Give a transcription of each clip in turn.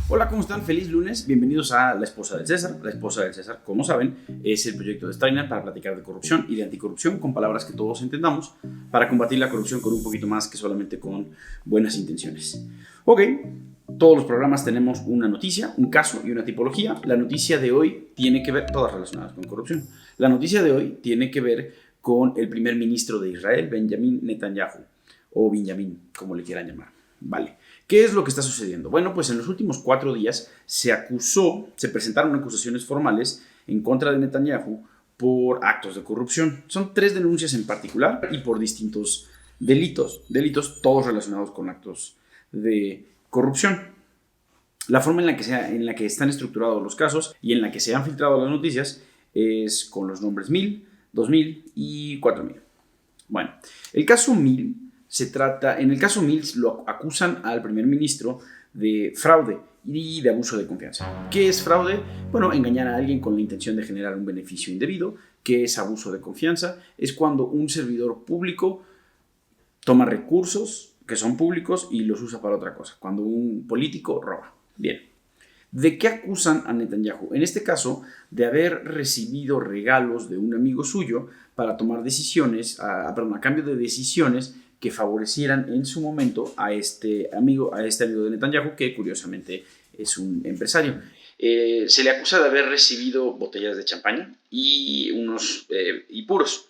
Hola, ¿cómo están? Feliz lunes. Bienvenidos a La Esposa del César. La Esposa del César, como saben, es el proyecto de Steiner para platicar de corrupción y de anticorrupción con palabras que todos entendamos para combatir la corrupción con un poquito más que solamente con buenas intenciones. Ok, todos los programas tenemos una noticia, un caso y una tipología. La noticia de hoy tiene que ver, todas relacionadas con corrupción. La noticia de hoy tiene que ver con el primer ministro de Israel, Benjamin Netanyahu, o Benjamin, como le quieran llamar. Vale. ¿Qué es lo que está sucediendo? Bueno, pues en los últimos 4 días se presentaron acusaciones formales en contra de Netanyahu por actos de corrupción. Son 3 denuncias en particular y por distintos delitos todos relacionados con actos de corrupción. La forma en la que están estructurados los casos y en la que se han filtrado las noticias es con los nombres 1000, 2000 y 4000. Bueno, el caso 1000 en el caso 1000 lo acusan al primer ministro de fraude y de abuso de confianza. ¿Qué es fraude? Bueno, engañar a alguien con la intención de generar un beneficio indebido. ¿Qué es abuso de confianza? Es cuando un servidor público toma recursos que son públicos y los usa para otra cosa. Cuando un político roba. Bien. ¿De qué acusan a Netanyahu? En este caso, de haber recibido regalos de un amigo suyo para tomar decisiones, a cambio de decisiones que favorecieran en su momento a este amigo de Netanyahu, que curiosamente es un empresario. Se le acusa de haber recibido botellas de champaña y puros.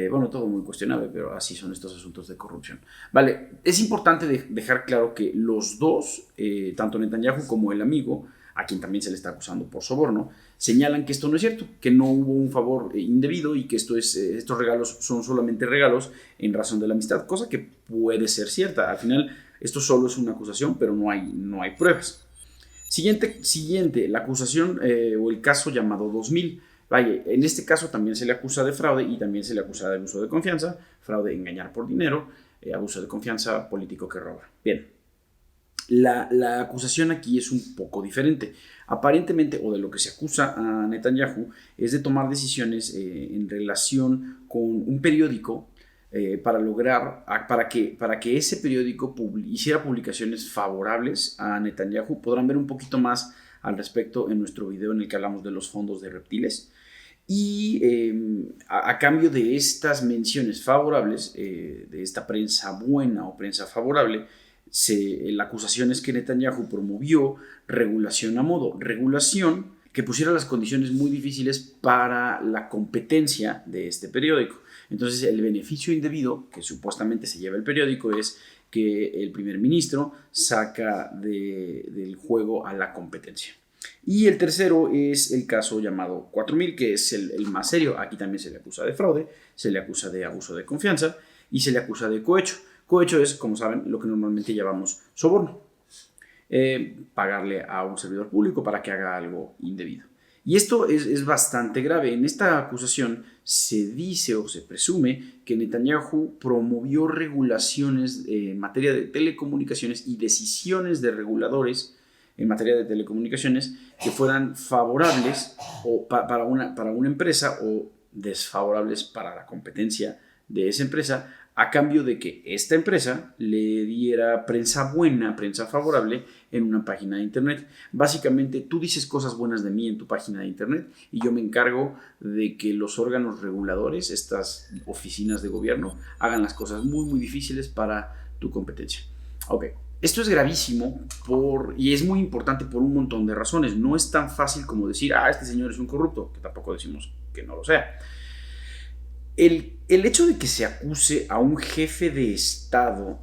Bueno, todo muy cuestionable, pero así son estos asuntos de corrupción. Vale, es importante dejar claro que los dos, tanto Netanyahu como el amigo, a quien también se le está acusando por soborno, señalan que esto no es cierto, que no hubo un favor indebido y que estos regalos son solamente regalos en razón de la amistad, cosa que puede ser cierta. Al final, esto solo es una acusación, pero no hay pruebas. Siguiente, la acusación o el caso llamado 2000. Vaya, en este caso también se le acusa de fraude y también se le acusa de abuso de confianza, fraude, engañar por dinero, abuso de confianza, político que roba. Bien, la acusación aquí es un poco diferente. Aparentemente, o de lo que se acusa a Netanyahu, es de tomar decisiones en relación con un periódico para que ese periódico hiciera publicaciones favorables a Netanyahu. Podrán ver un poquito más al respecto en nuestro video en el que hablamos de los fondos de reptiles. Y a cambio de estas menciones favorables, de esta prensa buena o prensa favorable, la acusación es que Netanyahu promovió regulación a modo. Regulación que pusiera las condiciones muy difíciles para la competencia de este periódico. Entonces, el beneficio indebido que supuestamente se lleva el periódico es que el primer ministro saca del juego a la competencia. Y el tercero es el caso llamado 4000, que es el más serio. Aquí también se le acusa de fraude, se le acusa de abuso de confianza y se le acusa de cohecho. Cohecho es, como saben, lo que normalmente llamamos soborno. Pagarle a un servidor público para que haga algo indebido. Y esto es bastante grave. En esta acusación se dice o se presume que Netanyahu promovió regulaciones en materia de telecomunicaciones y decisiones de reguladores en materia de telecomunicaciones que fueran favorables para una empresa o desfavorables para la competencia de esa empresa, a cambio de que esta empresa le diera prensa buena, prensa favorable en una página de internet. Básicamente, tú dices cosas buenas de mí en tu página de internet y yo me encargo de que los órganos reguladores, estas oficinas de gobierno, hagan las cosas muy, muy difíciles para tu competencia. Ok. Esto es gravísimo y es muy importante por un montón de razones. No es tan fácil como decir, este señor es un corrupto, que tampoco decimos que no lo sea. El hecho de que se acuse a un jefe de Estado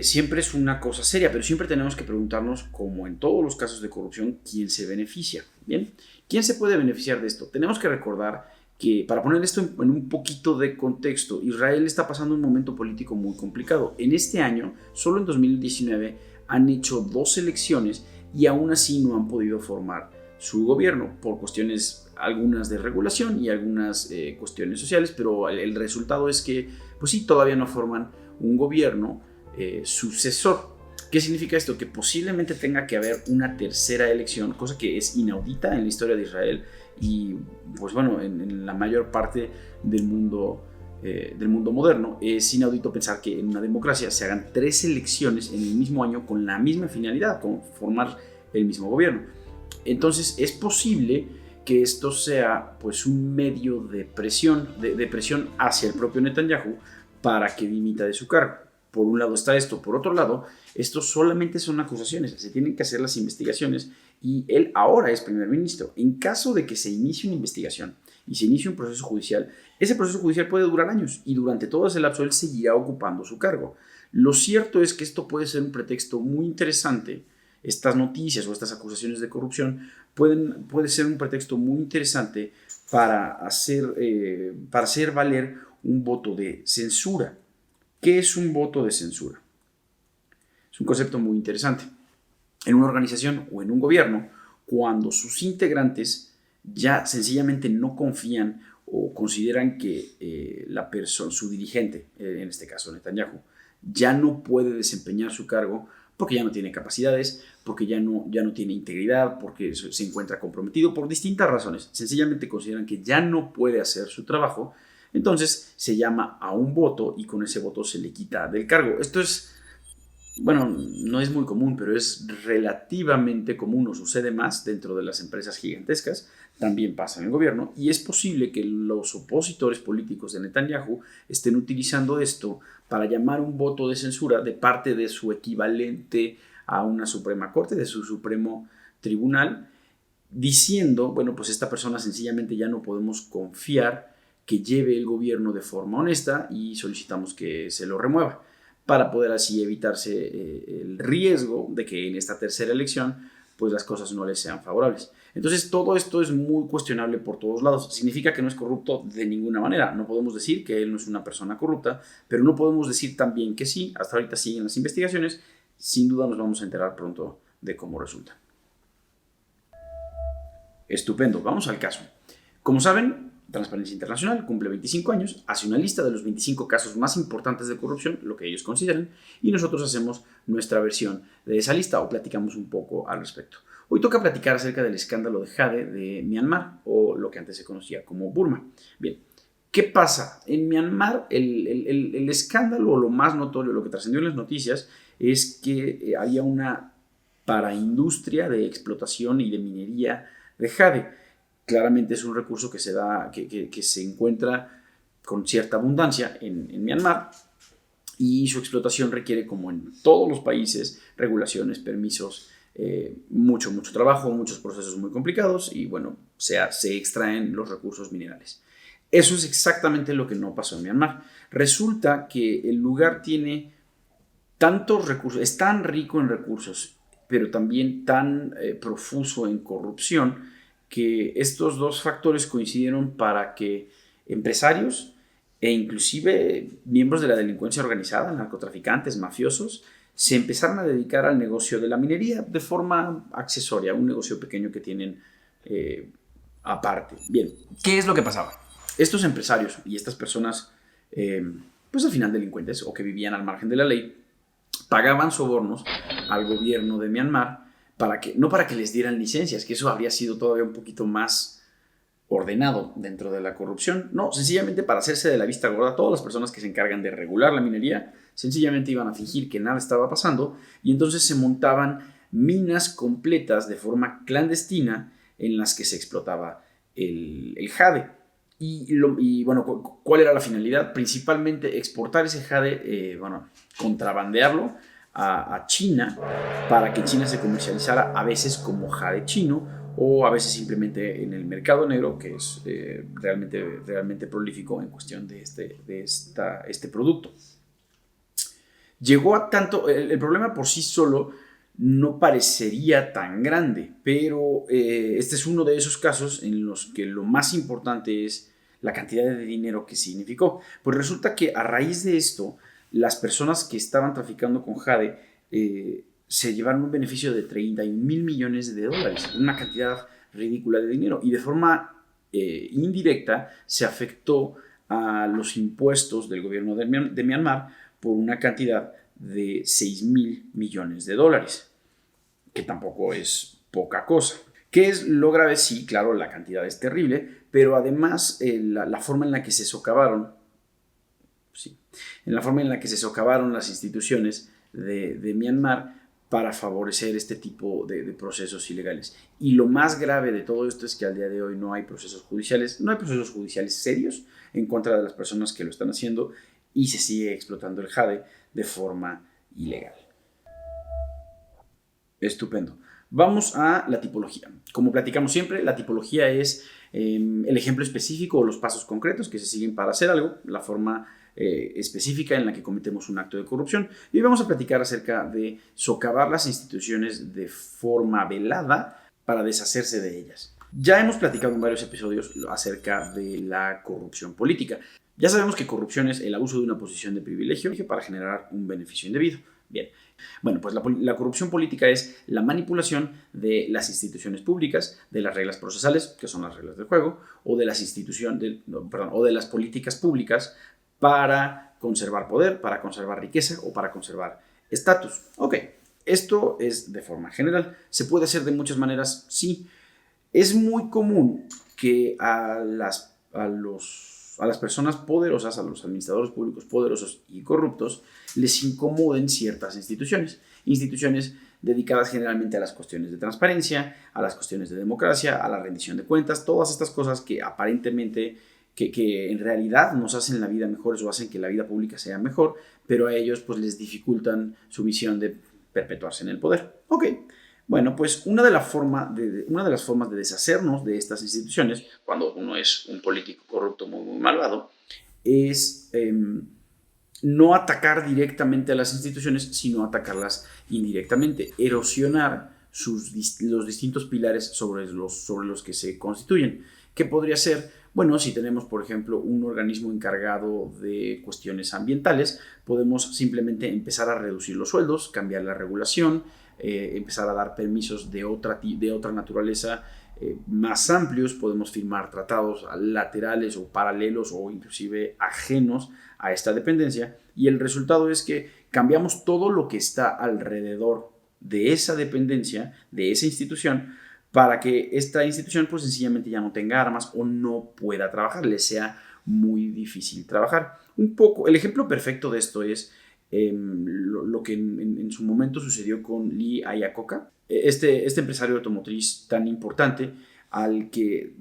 siempre es una cosa seria, pero siempre tenemos que preguntarnos, como en todos los casos de corrupción, ¿quién se beneficia? ¿Bien? ¿Quién se puede beneficiar de esto? Tenemos que recordar que, para poner esto en un poquito de contexto, Israel está pasando un momento político muy complicado. En este año, solo en 2019, han hecho 2 elecciones y aún así no han podido formar su gobierno por cuestiones, algunas de regulación y algunas cuestiones sociales, pero el resultado es que, pues sí, todavía no forman un gobierno sucesor. ¿Qué significa esto? Que posiblemente tenga que haber una tercera elección, cosa que es inaudita en la historia de Israel y, pues bueno, en la mayor parte del mundo moderno. Es inaudito pensar que en una democracia se hagan 3 elecciones en el mismo año con la misma finalidad, con formar el mismo gobierno. Entonces es posible que esto sea pues un medio de presión, de presión hacia el propio Netanyahu para que dimita de su cargo. Por un lado está esto, por otro lado, esto solamente son acusaciones, se tienen que hacer las investigaciones y él ahora es primer ministro. En caso de que se inicie una investigación y se inicie un proceso judicial, ese proceso judicial puede durar años y durante todo ese lapso él seguirá ocupando su cargo. Lo cierto es que esto puede ser un pretexto muy interesante. Estas noticias o estas acusaciones de corrupción puede ser un pretexto muy interesante para hacer valer un voto de censura. ¿Qué es un voto de censura? Es un concepto muy interesante. En una organización o en un gobierno, cuando sus integrantes ya sencillamente no confían o consideran que su dirigente, en este caso Netanyahu, ya no puede desempeñar su cargo porque ya no tiene capacidades, porque ya no tiene integridad, porque se encuentra comprometido por distintas razones. Sencillamente consideran que ya no puede hacer su trabajo, entonces se llama a un voto y con ese voto se le quita del cargo. Esto es, bueno, no es muy común, pero es relativamente común o sucede más dentro de las empresas gigantescas. También pasa en el gobierno y es posible que los opositores políticos de Netanyahu estén utilizando esto para llamar un voto de censura de parte de su equivalente a una Suprema Corte, de su Supremo Tribunal, diciendo, bueno, pues esta persona sencillamente ya no podemos confiar que lleve el gobierno de forma honesta y solicitamos que se lo remueva, para poder así evitarse el riesgo de que en esta tercera elección pues las cosas no les sean favorables. Entonces todo esto es muy cuestionable por todos lados. Significa que no es corrupto de ninguna manera. No podemos decir que él no es una persona corrupta, pero no podemos decir también que sí. Hasta ahorita siguen las investigaciones. Sin duda nos vamos a enterar pronto de cómo resulta. Estupendo, vamos al caso. Como saben, Transparencia Internacional cumple 25 años, hace una lista de los 25 casos más importantes de corrupción, lo que ellos consideran, y nosotros hacemos nuestra versión de esa lista o platicamos un poco al respecto. Hoy toca platicar acerca del escándalo de Jade de Myanmar, o lo que antes se conocía como Burma. Bien, ¿qué pasa? En Myanmar el escándalo, o lo más notorio, lo que trascendió en las noticias, es que había una paraindustria de explotación y de minería de Jade. Claramente es un recurso que se encuentra con cierta abundancia en Myanmar y su explotación requiere, como en todos los países, regulaciones, permisos, mucho trabajo, muchos procesos muy complicados y bueno, se extraen los recursos minerales. Eso es exactamente lo que no pasó en Myanmar. Resulta que el lugar tiene tantos recursos, es tan rico en recursos, pero también tan profuso en corrupción, que estos dos factores coincidieron para que empresarios e inclusive miembros de la delincuencia organizada, narcotraficantes, mafiosos, se empezaron a dedicar al negocio de la minería de forma accesoria, un negocio pequeño que tienen aparte. Bien, ¿qué es lo que pasaba? Estos empresarios y estas personas, pues al final delincuentes o que vivían al margen de la ley, pagaban sobornos al gobierno de Myanmar no para que les dieran licencias, que eso habría sido todavía un poquito más ordenado dentro de la corrupción. No, sencillamente para hacerse de la vista gorda, todas las personas que se encargan de regular la minería sencillamente iban a fingir que nada estaba pasando y entonces se montaban minas completas de forma clandestina en las que se explotaba el jade. Y bueno, ¿cuál era la finalidad? Principalmente exportar ese jade, contrabandearlo a China para que China se comercializara a veces como jade chino o a veces simplemente en el mercado negro, que es realmente prolífico en cuestión de este producto. Llegó a tanto, el problema por sí solo no parecería tan grande, pero este es uno de esos casos en los que lo más importante es la cantidad de dinero que significó. Pues resulta que a raíz de esto, las personas que estaban traficando con jade se llevaron un beneficio de 31,000 millones de dólares, una cantidad ridícula de dinero, y de forma indirecta se afectó a los impuestos del gobierno de Myanmar por una cantidad de 6,000 millones de dólares, que tampoco es poca cosa. ¿Qué es lo grave? Sí, claro, la cantidad es terrible, pero además la forma en la que se socavaron, las instituciones de Myanmar para favorecer este tipo de procesos ilegales. Y lo más grave de todo esto es que al día de hoy no hay procesos judiciales serios en contra de las personas que lo están haciendo y se sigue explotando el jade de forma ilegal. Estupendo. Vamos a la tipología. Como platicamos siempre, la tipología es el ejemplo específico o los pasos concretos que se siguen para hacer algo, la forma específica en la que cometemos un acto de corrupción. Y hoy vamos a platicar acerca de socavar las instituciones de forma velada para deshacerse de ellas. Ya hemos platicado en varios episodios acerca de la corrupción política. Ya sabemos que corrupción es el abuso de una posición de privilegio para generar un beneficio indebido. Bien, bueno, pues la corrupción política es la manipulación de las instituciones públicas, de las reglas procesales, que son las reglas del juego, o de las políticas públicas para conservar poder, para conservar riqueza o para conservar estatus. Ok, esto es de forma general. ¿Se puede hacer de muchas maneras? Sí. Es muy común que a las personas poderosas, a los administradores públicos poderosos y corruptos, les incomoden ciertas instituciones dedicadas generalmente a las cuestiones de transparencia, a las cuestiones de democracia, a la rendición de cuentas, todas estas cosas que aparentemente, que en realidad nos hacen la vida mejor o hacen que la vida pública sea mejor, pero a ellos pues les dificultan su misión de perpetuarse en el poder. Ok. Bueno, pues una de las formas de deshacernos de estas instituciones, cuando uno es un político corrupto muy malvado, es no atacar directamente a las instituciones, sino atacarlas indirectamente, erosionar los distintos pilares sobre los que se constituyen. ¿Qué podría ser? Bueno, si tenemos, por ejemplo, un organismo encargado de cuestiones ambientales, podemos simplemente empezar a reducir los sueldos, cambiar la regulación, empezar a dar permisos de otra naturaleza más amplios, podemos firmar tratados laterales o paralelos o inclusive ajenos a esta dependencia, y el resultado es que cambiamos todo lo que está alrededor de esa dependencia, de esa institución, para que esta institución pues sencillamente ya no tenga armas o no pueda trabajar, le sea muy difícil trabajar. Un poco, el ejemplo perfecto de esto es lo que en su momento sucedió con Lee Iacocca, este empresario automotriz tan importante, al que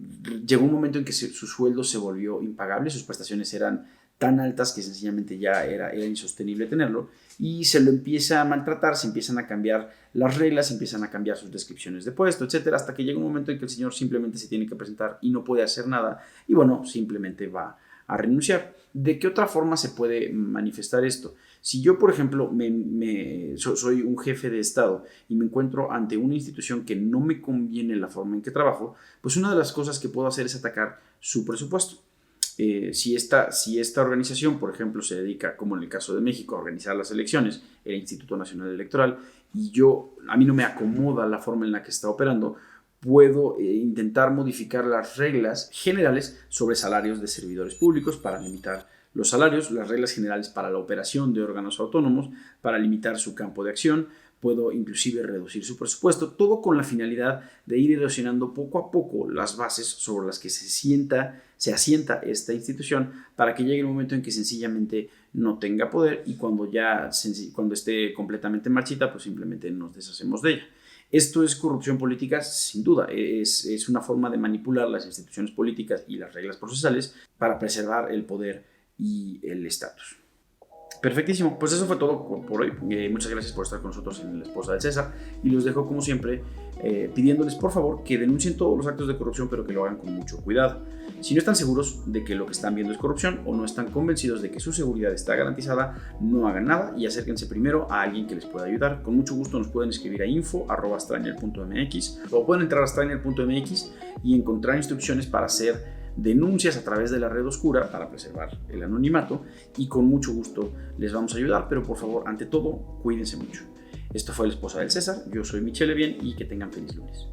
llegó un momento en que su sueldo se volvió impagable, sus prestaciones eran tan altas que sencillamente ya era insostenible tenerlo, y se lo empieza a maltratar, se empiezan a cambiar las reglas, se empiezan a cambiar sus descripciones de puesto, etcétera, hasta que llega un momento en que el señor simplemente se tiene que presentar y no puede hacer nada, y bueno, simplemente va a renunciar. ¿De qué otra forma se puede manifestar esto? Si yo, por ejemplo, soy un jefe de Estado y me encuentro ante una institución que no me conviene la forma en que trabajo, pues una de las cosas que puedo hacer es atacar su presupuesto. Si esta organización, por ejemplo, se dedica, como en el caso de México, a organizar las elecciones, el Instituto Nacional Electoral, y a mí no me acomoda la forma en la que está operando, puedo intentar modificar las reglas generales sobre salarios de servidores públicos para limitar los salarios, las reglas generales para la operación de órganos autónomos, para limitar su campo de acción, puedo inclusive reducir su presupuesto, todo con la finalidad de ir erosionando poco a poco las bases sobre las que se asienta esta institución, para que llegue el momento en que sencillamente no tenga poder, y cuando esté completamente marchita, pues simplemente nos deshacemos de ella. Esto es corrupción política, sin duda. Es una forma de manipular las instituciones políticas y las reglas procesales para preservar el poder y el estatus. Perfectísimo, pues eso fue todo por hoy. Muchas gracias por estar con nosotros en La Esposa del César, y los dejo como siempre pidiéndoles por favor que denuncien todos los actos de corrupción, pero que lo hagan con mucho cuidado. Si no están seguros de que lo que están viendo es corrupción o no están convencidos de que su seguridad está garantizada, no hagan nada y acérquense primero a alguien que les pueda ayudar. Con mucho gusto nos pueden escribir a info@strainer.mx o pueden entrar a strainer.mx y encontrar instrucciones para hacer denuncias a través de la red oscura para preservar el anonimato, y con mucho gusto les vamos a ayudar, pero por favor, ante todo, cuídense mucho. Esto fue La Esposa del César, yo soy Michelle Bien y que tengan feliz lunes.